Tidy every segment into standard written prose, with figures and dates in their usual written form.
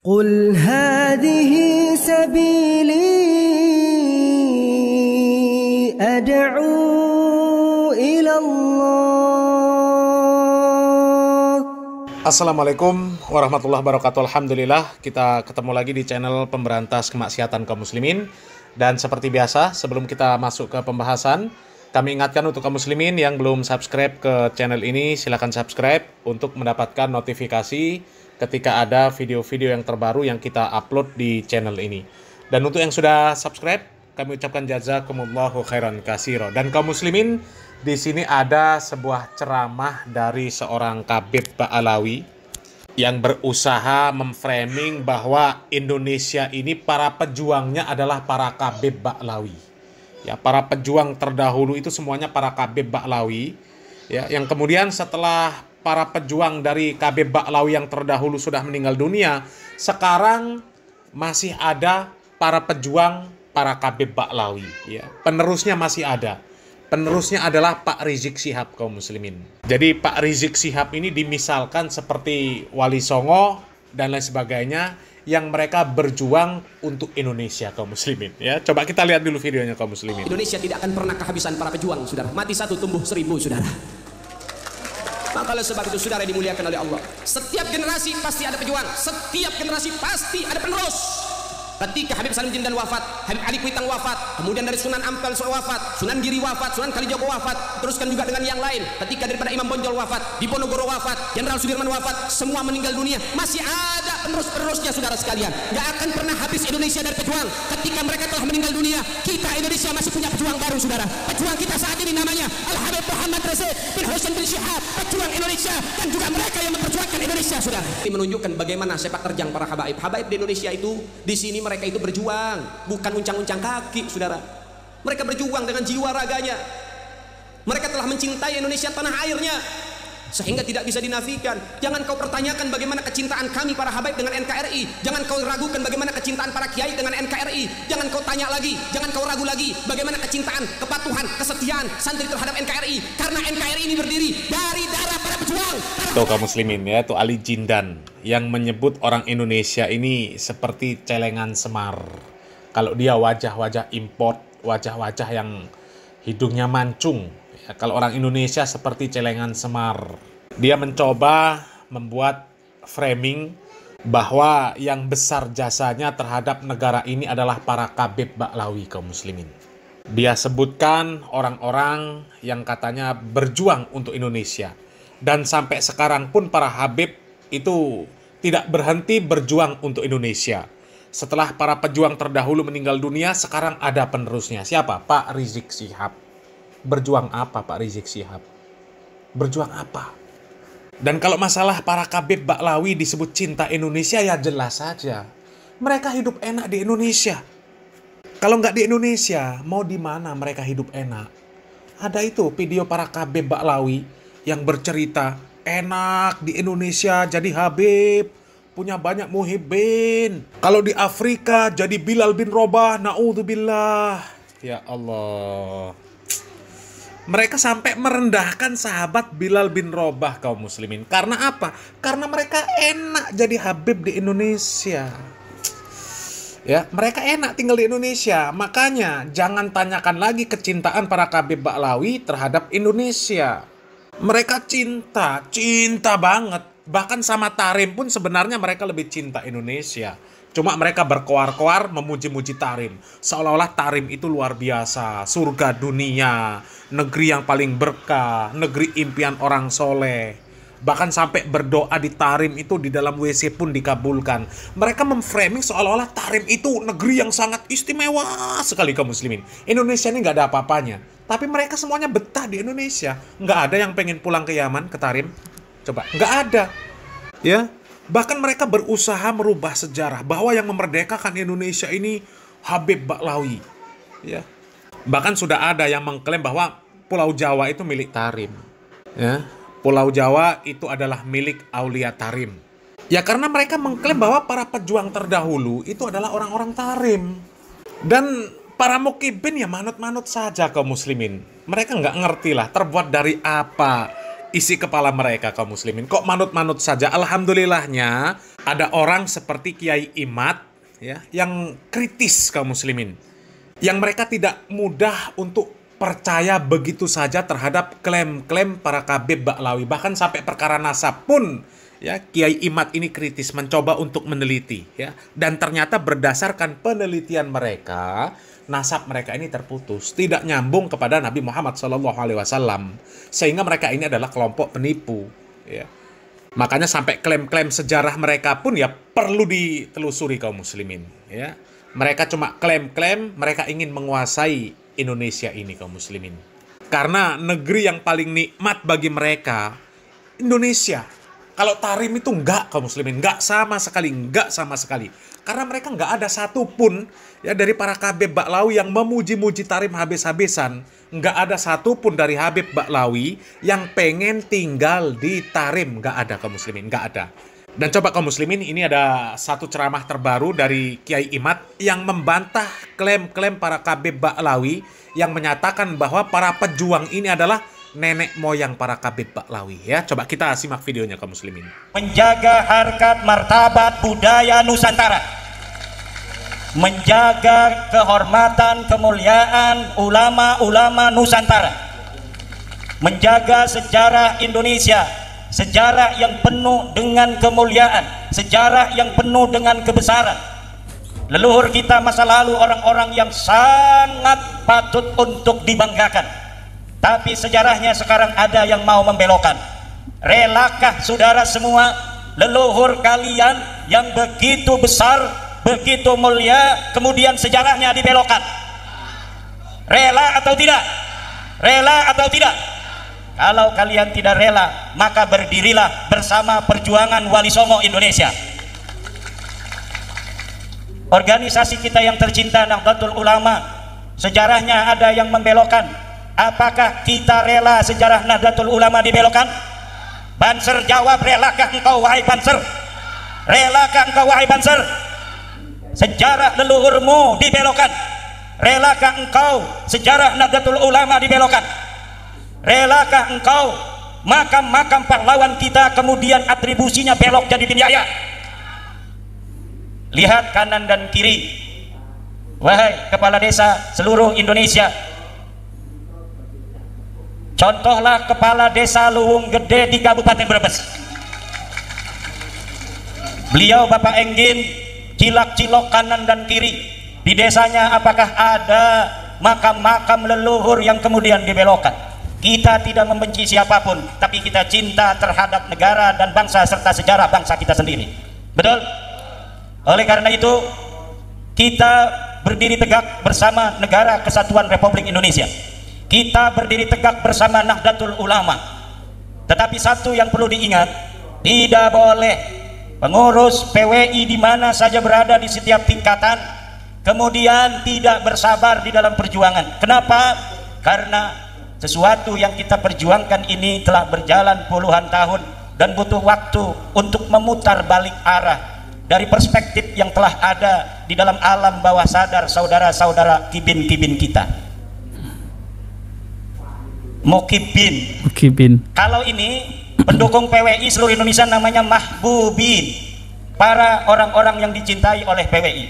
قل هذه سبيلي أدعو إلى الله. Assalamualaikum warahmatullahi wabarakatuh. Alhamdulillah, kita ketemu lagi di channel pemberantas kemaksiatan kaum muslimin. Dan seperti biasa, sebelum kita masuk ke pembahasan, kami ingatkan untuk kaum muslimin yang belum subscribe ke channel ini, silakan subscribe untuk mendapatkan notifikasi ketika ada video-video yang terbaru yang kita upload di channel ini. Dan untuk yang sudah subscribe, kami ucapkan jazakumullahu khairan katsira. Dan kaum muslimin, di sini ada sebuah ceramah dari seorang Khabib Ba'alawi yang berusaha memframing bahwa Indonesia ini para pejuangnya adalah para Khabib Ba'alawi. Ya, para pejuang terdahulu itu semuanya para Khabib Ba'alawi. Ya, yang kemudian setelah para pejuang dari Khabib Ba'alawi yang terdahulu sudah meninggal dunia, sekarang masih ada para pejuang para Khabib Ba'alawi. Ya, penerusnya masih ada. Penerusnya adalah Pak Rizik Syihab kaum muslimin. Jadi Pak Rizik Syihab ini dimisalkan seperti Wali Songo dan lain sebagainya yang mereka berjuang untuk Indonesia kaum muslimin. Ya, coba kita lihat dulu videonya kaum muslimin. Indonesia tidak akan pernah kehabisan para pejuang, saudara. Mati satu tumbuh seribu, saudara. Maka oleh sebab itu saudara dimuliakan oleh Allah. Setiap generasi pasti ada pejuang. Setiap generasi pasti ada penerus. Ketika Habib Salim Jindan wafat, Habib Ali Kuitang wafat, kemudian dari Sunan Ampel wafat, Sunan Giri wafat, Sunan Kalijogo wafat, teruskan juga dengan yang lain. Ketika daripada Imam Bonjol wafat, Diponegoro wafat, Jenderal Sudirman wafat, semua meninggal dunia. Masih ada penerus-penerusnya saudara sekalian. Gak akan pernah habis Indonesia dari pejuang. Ketika mereka telah meninggal dunia, kita Indonesia masih punya pejuang baru saudara. Pejuang kita saat ini namanya Al-Habib Muhammad Reza bin Husain bin Syihab, pejuang Indonesia, dan juga mereka yang memperjuangkan Indonesia saudara. Ini menunjukkan bagaimana sepak terjang para habaib. Habaib di Indonesia itu, di sini mereka itu berjuang, bukan uncang-uncang kaki saudara. Mereka berjuang dengan jiwa raganya. Mereka telah mencintai Indonesia tanah airnya sehingga tidak bisa dinafikan. Jangan kau pertanyakan bagaimana kecintaan kami para habaib dengan NKRI. Jangan kau ragukan bagaimana kecintaan para kiai dengan NKRI. Jangan kau tanya lagi, jangan kau ragu lagi bagaimana kecintaan, kepatuhan, kesetiaan santri terhadap NKRI. Karena NKRI ini berdiri dari darah para pejuang. Tuh kaum muslimin ya, tuh Ali Jindan yang menyebut orang Indonesia ini seperti celengan semar. Kalau dia wajah-wajah import, wajah-wajah yang hidungnya mancung. Ya, kalau orang Indonesia seperti celengan semar. Dia mencoba membuat framing bahwa yang besar jasanya terhadap negara ini adalah para Khabib Ba'alawi kaum muslimin. Dia sebutkan orang-orang yang katanya berjuang untuk Indonesia. Dan sampai sekarang pun para Habib itu tidak berhenti berjuang untuk Indonesia. Setelah para pejuang terdahulu meninggal dunia, sekarang ada penerusnya. Siapa? Pak Rizik Syihab. Berjuang apa Pak Rizik Syihab? Berjuang apa? Dan kalau masalah para Khabib Ba'alawi disebut cinta Indonesia, ya jelas saja. Mereka hidup enak di Indonesia. Kalau nggak di Indonesia, mau di mana mereka hidup enak? Ada itu video para Khabib Ba'alawi yang bercerita enak di Indonesia jadi Habib, punya banyak muhibbin. Kalau di Afrika jadi Bilal bin Rabah, naudzubillah. Ya Allah. Mereka sampai merendahkan sahabat Bilal bin Rabah kaum muslimin. Karena apa? Karena mereka enak jadi Habib di Indonesia. Ya, mereka enak tinggal di Indonesia. Makanya jangan tanyakan lagi kecintaan para Khabib Ba'alawi terhadap Indonesia. Mereka cinta banget. Bahkan sama Tarim pun sebenarnya mereka lebih cinta Indonesia. Cuma mereka berkoar-koar memuji-muji Tarim. Seolah-olah Tarim itu luar biasa. Surga dunia. Negeri yang paling berkah. Negeri impian orang soleh. Bahkan sampai berdoa di Tarim itu di dalam WC pun dikabulkan. Mereka memframing seolah-olah Tarim itu negeri yang sangat istimewa sekali kaum muslimin. Indonesia ini nggak ada apa-apanya. Tapi mereka semuanya betah di Indonesia. Nggak ada yang pengen pulang ke Yaman, ke Tarim. Coba, nggak ada. Ya, bahkan mereka berusaha merubah sejarah bahwa yang memerdekakan Indonesia ini Habib Ba'alawi. Ya, bahkan sudah ada yang mengklaim bahwa Pulau Jawa itu milik Tarim. Ya, Pulau Jawa itu adalah milik Aulia Tarim. Ya, karena mereka mengklaim bahwa para pejuang terdahulu itu adalah orang-orang Tarim. Dan para mukibin ya manut-manut saja kaum muslimin. Mereka nggak ngerti lah terbuat dari apa isi kepala mereka kaum muslimin. Kok manut-manut saja? Alhamdulillahnya ada orang seperti Kiai Imad ya, yang kritis kaum muslimin. Yang mereka tidak mudah untuk percaya begitu saja terhadap klaim-klaim para Habib Ba'lawi. Bahkan sampai perkara nasab pun ya, Kiai Imad ini kritis, mencoba untuk meneliti ya. Dan ternyata berdasarkan penelitian mereka, nasab mereka ini terputus, tidak nyambung kepada Nabi Muhammad SAW, sehingga mereka ini adalah kelompok penipu ya. Makanya sampai klaim-klaim sejarah mereka pun ya perlu ditelusuri kaum muslimin ya. Mereka cuma klaim-klaim mereka ingin menguasai Indonesia ini kaum muslimin, karena negeri yang paling nikmat bagi mereka Indonesia. Kalau tarim itu enggak kaum muslimin, enggak sama sekali. Karena mereka enggak ada satupun ya dari para Habib Ba'lawi yang memuji-muji tarim habis-habisan. Enggak ada satupun dari Habib Ba'lawi yang pengen tinggal di tarim. Enggak ada kaum muslimin, enggak ada. Dan coba kaum muslimin, ini ada satu ceramah terbaru dari Kiai Imad yang membantah klaim-klaim para Habib Ba'lawi yang menyatakan bahwa para pejuang ini adalah nenek moyang para Habib Ba'lawi ya. Coba kita simak videonya kaum muslimin. Menjaga harkat martabat budaya Nusantara, menjaga kehormatan kemuliaan ulama-ulama Nusantara, menjaga sejarah Indonesia, sejarah yang penuh dengan kemuliaan, sejarah yang penuh dengan kebesaran. Leluhur kita masa lalu orang-orang yang sangat patut untuk dibanggakan, tapi sejarahnya sekarang ada yang mau membelokkan. Relakah saudara semua leluhur kalian yang begitu besar, begitu mulia, kemudian sejarahnya dibelokkan? Rela atau tidak? Rela atau tidak? Kalau kalian tidak rela, maka berdirilah bersama perjuangan Wali Songo Indonesia. Organisasi kita yang tercinta Nahdlatul Ulama, sejarahnya ada yang membelokkan. Apakah kita rela sejarah Nahdlatul Ulama dibelokkan? Banser jawab, relakah engkau wahai Banser? Relakah engkau wahai Banser? Sejarah leluhurmu dibelokkan. Relakah engkau sejarah Nahdlatul Ulama dibelokkan? Relakah engkau makam-makam pahlawan kita kemudian atribusinya belok jadi biaya? Lihat kanan dan kiri, wahai kepala desa seluruh Indonesia. Contohlah kepala desa Luwung Gede di Kabupaten Brebes. Beliau Bapak Enggin cilak-cilok kanan dan kiri. Di desanya apakah ada makam-makam leluhur yang kemudian dibelokkan? Kita tidak membenci siapapun, tapi kita cinta terhadap negara dan bangsa serta sejarah bangsa kita sendiri. Betul? Oleh karena itu, kita berdiri tegak bersama Negara Kesatuan Republik Indonesia. Kita berdiri tegak bersama Nahdlatul Ulama. Tetapi satu yang perlu diingat, tidak boleh pengurus PWI di mana saja berada di setiap tingkatan kemudian tidak bersabar di dalam perjuangan. Kenapa? Karena sesuatu yang kita perjuangkan ini telah berjalan puluhan tahun dan butuh waktu untuk memutar balik arah dari perspektif yang telah ada di dalam alam bawah sadar saudara-saudara kibin-kibin kita. Mokibin. Kalau ini pendukung PWI seluruh Indonesia namanya mahbubin, para orang-orang yang dicintai oleh PWI.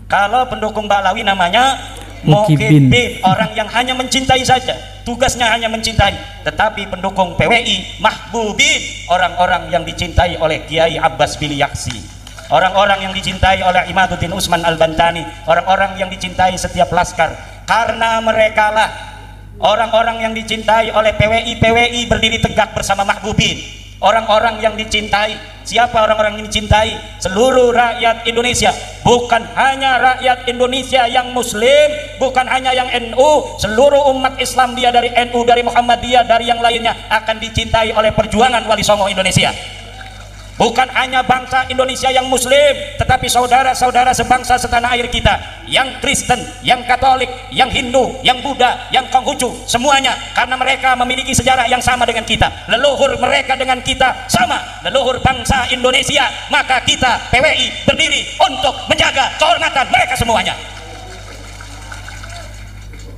Kalau pendukung Ba'lawi namanya Mokibin, orang yang hanya mencintai saja, tugasnya hanya mencintai. Tetapi pendukung PWI mahbubin, orang-orang yang dicintai oleh Kiai Abbas Biliaksi, orang-orang yang dicintai oleh Imaduddin Usman Al-Bantani, orang-orang yang dicintai setiap laskar. Karena mereka lah orang-orang yang dicintai oleh PWI. PWI berdiri tegak bersama mahbubin, orang-orang yang dicintai. Siapa orang-orang yang dicintai? Seluruh rakyat Indonesia, bukan hanya rakyat Indonesia yang muslim, bukan hanya yang NU, seluruh umat Islam, dia dari NU, dari Muhammadiyah, dari yang lainnya akan dicintai oleh perjuangan Wali Songo Indonesia. Bukan hanya bangsa Indonesia yang muslim, tetapi saudara-saudara sebangsa setanah air kita yang Kristen, yang Katolik, yang Hindu, yang Buddha, yang Konghucu, semuanya, karena mereka memiliki sejarah yang sama dengan kita, leluhur mereka dengan kita sama, leluhur bangsa Indonesia, maka kita PWI berdiri untuk menjaga kehormatan mereka semuanya.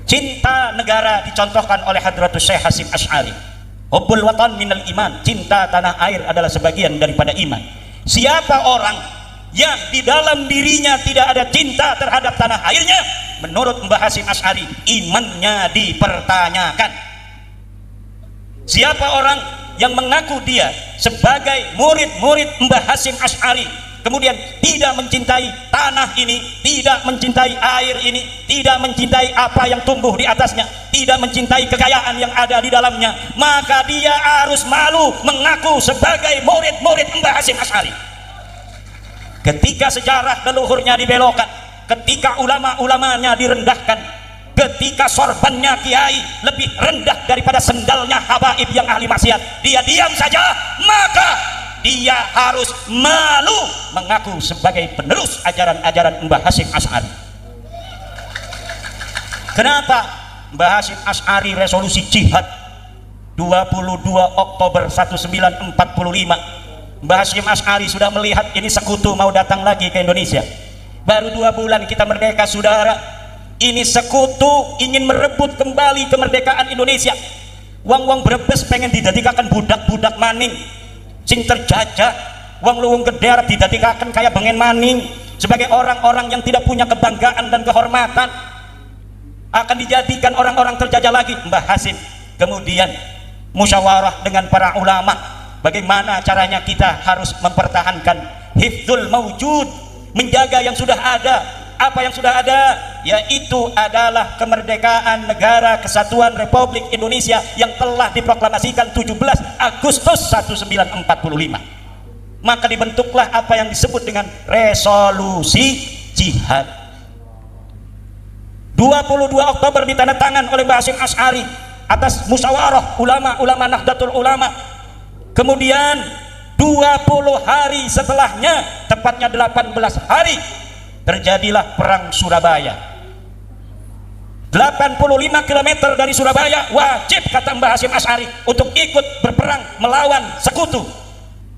Cinta negara dicontohkan oleh Hadratus Syekh Hasyim Asy'ari. Hubbul watan minal iman, cinta tanah air adalah sebagian daripada iman. Siapa orang yang di dalam dirinya tidak ada cinta terhadap tanah airnya, menurut Mbah Hasyim Asy'ari, imannya dipertanyakan. Siapa orang yang mengaku dia sebagai murid-murid Mbah Hasyim Asy'ari, kemudian tidak mencintai tanah ini, tidak mencintai air ini, tidak mencintai apa yang tumbuh di atasnya, tidak mencintai kekayaan yang ada di dalamnya, maka dia harus malu mengaku sebagai murid-murid Mbah Hasyim Asy'ari. Ketika sejarah leluhurnya dibelokkan, ketika ulama-ulamanya direndahkan, ketika sorbannya kiai lebih rendah daripada sendalnya habaib yang ahli maksiat, dia diam saja, maka dia harus malu mengaku sebagai penerus ajaran-ajaran Mbah Hasyim Asy'ari. Kenapa Mbah Hasyim Asy'ari resolusi jihad 22 Oktober 1945? Mbah Hasyim Asy'ari sudah melihat ini sekutu mau datang lagi ke Indonesia. Baru 2 bulan kita merdeka, saudara. Ini sekutu ingin merebut kembali kemerdekaan Indonesia. Wong-wong Brebes pengen didadikakan budak-budak maning sing terjajah, wong luwung Geder didadikakan kayak bengen maning, sebagai orang-orang yang tidak punya kebanggaan dan kehormatan, akan dijadikan orang-orang terjajah lagi. Mbah Hasyim kemudian musyawarah dengan para ulama, bagaimana caranya kita harus mempertahankan hifdzul mawjud, menjaga yang sudah ada. Apa yang sudah ada, yaitu adalah kemerdekaan negara kesatuan Republik Indonesia yang telah diproklamasikan 17 Agustus 1945. Maka dibentuklah apa yang disebut dengan resolusi jihad. 22 Oktober ditandatangan oleh Mbah Hasyim Asy'ari atas musyawarah ulama-ulama Nahdlatul Ulama. Kemudian 20 hari setelahnya, tepatnya 18 hari, terjadilah perang Surabaya. 85 km dari Surabaya wajib, kata Mbah Hasyim Asy'ari, untuk ikut berperang melawan sekutu.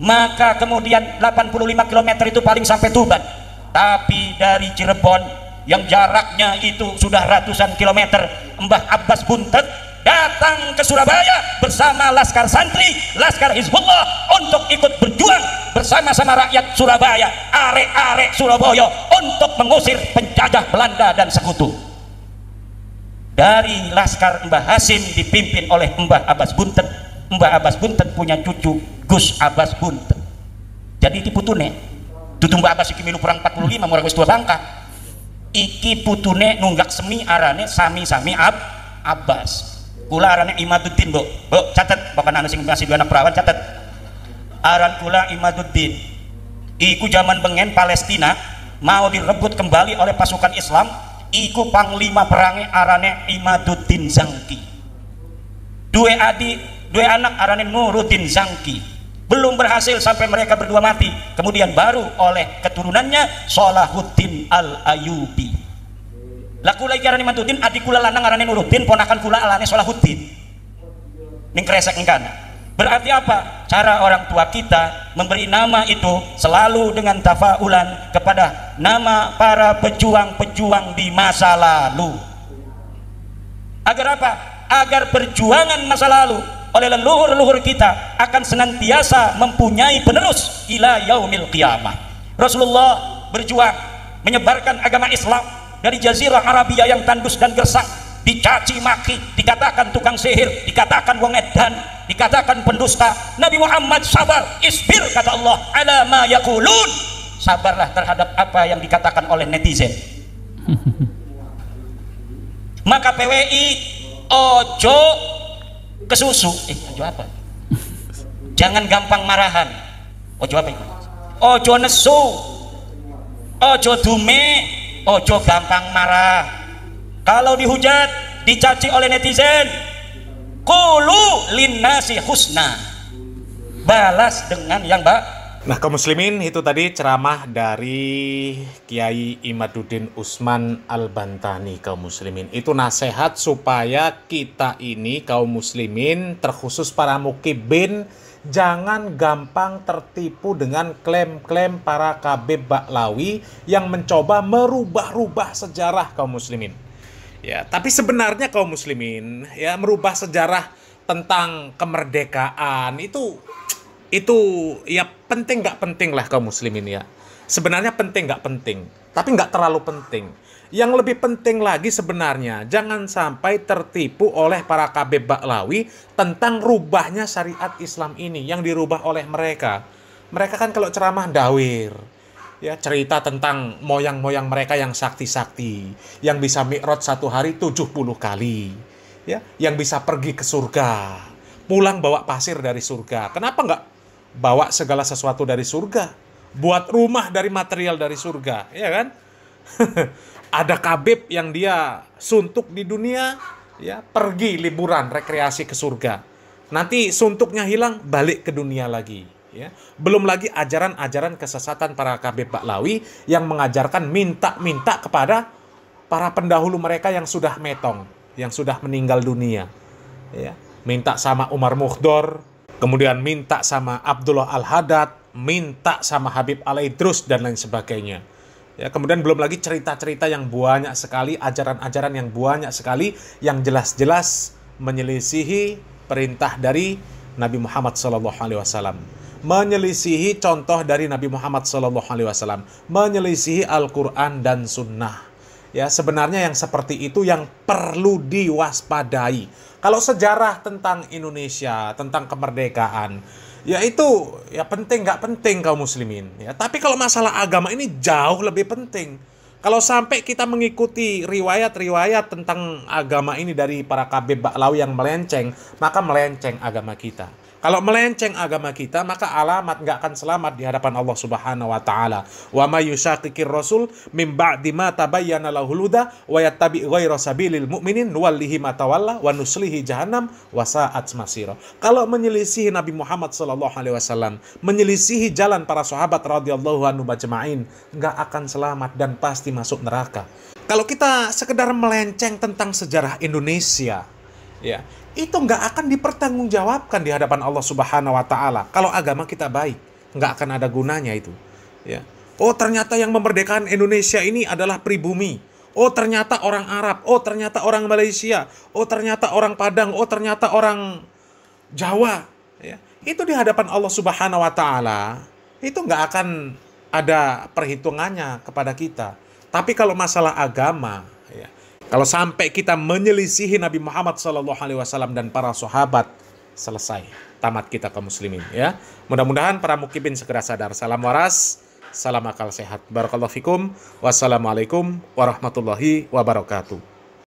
Maka kemudian 85 km itu paling sampai Tuban, tapi dari Cirebon yang jaraknya itu sudah ratusan kilometer, Mbah Abbas Buntet datang ke Surabaya bersama Laskar Santri, Laskar Hizbullah, untuk ikut berjuang bersama-sama rakyat Surabaya, arek-arek Surabaya, untuk mengusir penjajah Belanda dan sekutu. Dari Laskar Mbah Hasyim dipimpin oleh Mbah Abbas Buntet. Mbah Abbas Buntet punya cucu Gus Abbas Buntet. Jadi iki putune. Dudu Mbah Abbas iki milu perang 45 murah wis tua bangka. Iki putune nunggak semi arane sami-sami Abbas. Kula arane Imaduddin, Bu. Bu, catet, bapak anak sing masih dua anak perawan, catet. Aran kula Imaduddin. Iku zaman bengen Palestina mau direbut kembali oleh pasukan Islam. Iku panglima perangi arane Imaduddin Zangki. Dua anak arane Nuruddin Zangki. Belum berhasil sampai mereka berdua mati. Kemudian baru oleh keturunannya Salahuddin Al-Ayyubi. Lah kula iki arane Imaduddin, adik kula lanang arane Nuruddin, ponakan kula alane Salahuddin. Ning kresek engkan. Berarti apa? Cara orang tua kita memberi nama itu selalu dengan tafaulan kepada nama para pejuang-pejuang di masa lalu. Agar apa? Agar perjuangan masa lalu oleh leluhur-leluhur kita akan senantiasa mempunyai penerus ila yaumil qiyamah. Rasulullah berjuang menyebarkan agama Islam dari Jazirah Arabia yang tandus dan gersang, dicaci maki, dikatakan tukang sihir, dikatakan wong edan, dikatakan pendusta. Nabi Muhammad sabar, isbir, kata Allah, ala ma yaqulun, sabarlah terhadap apa yang dikatakan oleh netizen. Maka PWI ojo kesusu, ojo apa? Jangan gampang marahan. Ojo apa itu? Ojo nesu, ojo dume, ojo gampang marah. Kalau dihujat, dicaci oleh netizen, qulu linnasi husna, balas dengan yang baik. Nah, kaum muslimin, itu tadi ceramah dari Kiai Imaduddin Usman Al-Bantani. Kaum muslimin, itu nasihat supaya kita ini kaum muslimin, terkhusus para mukibin, jangan gampang tertipu dengan klaim-klaim para Kabeb Baklawi yang mencoba merubah-rubah sejarah kaum muslimin. Ya, tapi sebenarnya kaum muslimin, ya, merubah sejarah tentang kemerdekaan itu ya penting nggak penting lah kaum muslimin ya. Sebenarnya penting nggak penting, tapi nggak terlalu penting. Yang lebih penting lagi sebenarnya, jangan sampai tertipu oleh para Habib Ba'lawi tentang rubahnya syariat Islam ini yang dirubah oleh mereka. Mereka kan kalau ceramah dawir, ya cerita tentang moyang-moyang mereka yang sakti-sakti, yang bisa mi'raj satu hari 70 kali, ya, yang bisa pergi ke surga, pulang bawa pasir dari surga. Kenapa nggak bawa segala sesuatu dari surga? Buat rumah dari material dari surga, ya kan? Ada kabib yang dia suntuk di dunia, ya, pergi liburan rekreasi ke surga. Nanti suntuknya hilang, balik ke dunia lagi, ya. Belum lagi ajaran-ajaran kesesatan para Habib Ba'lawi yang mengajarkan minta-minta kepada para pendahulu mereka yang sudah metong, yang sudah meninggal dunia, ya. Minta sama Umar Mukhdor, kemudian minta sama Abdullah Al-Haddad, minta sama Habib Al-Idrus dan lain sebagainya. Ya, kemudian belum lagi cerita-cerita yang banyak sekali, ajaran-ajaran yang banyak sekali yang jelas-jelas menyelisihi perintah dari Nabi Muhammad SAW, menyelisihi contoh dari Nabi Muhammad SAW, menyelisihi Al-Quran dan Sunnah. Ya, sebenarnya yang seperti itu yang perlu diwaspadai. Kalau sejarah tentang Indonesia, tentang kemerdekaan, ya itu ya penting nggak penting kaum muslimin, ya. Tapi kalau masalah agama ini jauh lebih penting. Kalau sampai kita mengikuti riwayat-riwayat tentang agama ini dari para Habib Ba'lawi yang melenceng, maka melenceng agama kita. Kalau melenceng agama kita, maka alamat nggak akan selamat di hadapan Allah Subhanahu wa taala. Wa may yushaqiqir rasul mim ba'di ma tabayyana lahul huda wa yattabi' ghayra sabilil mu'minin nuwallihi ma tawalla wa nuslihi jahannam wa sa'at masira. Kalau menyelisihi Nabi Muhammad sallallahu alaihi wasallam, menyelisihi jalan para sahabat radhiyallahu anhum ajma'in, nggak akan selamat dan pasti masuk neraka. Kalau kita sekedar melenceng tentang sejarah Indonesia, ya, itu nggak akan dipertanggungjawabkan di hadapan Allah Subhanahu wa taala. Kalau agama kita baik, nggak akan ada gunanya itu, ya. Oh, ternyata yang memerdekakan Indonesia ini adalah pribumi. Oh, ternyata orang Arab. Oh, ternyata orang Malaysia. Oh, ternyata orang Padang. Oh, ternyata orang Jawa, ya. Itu di hadapan Allah Subhanahu wa taala itu nggak akan ada perhitungannya kepada kita. Tapi kalau masalah agama, ya, kalau sampai kita menyelisihi Nabi Muhammad SAW dan para sahabat, selesai, tamat kita kaum muslimin, ya. Mudah-mudahan para mukibin segera sadar. Salam waras, salam akal sehat. Barakallahu fikum. Wassalamualaikum warahmatullahi wabarakatuh.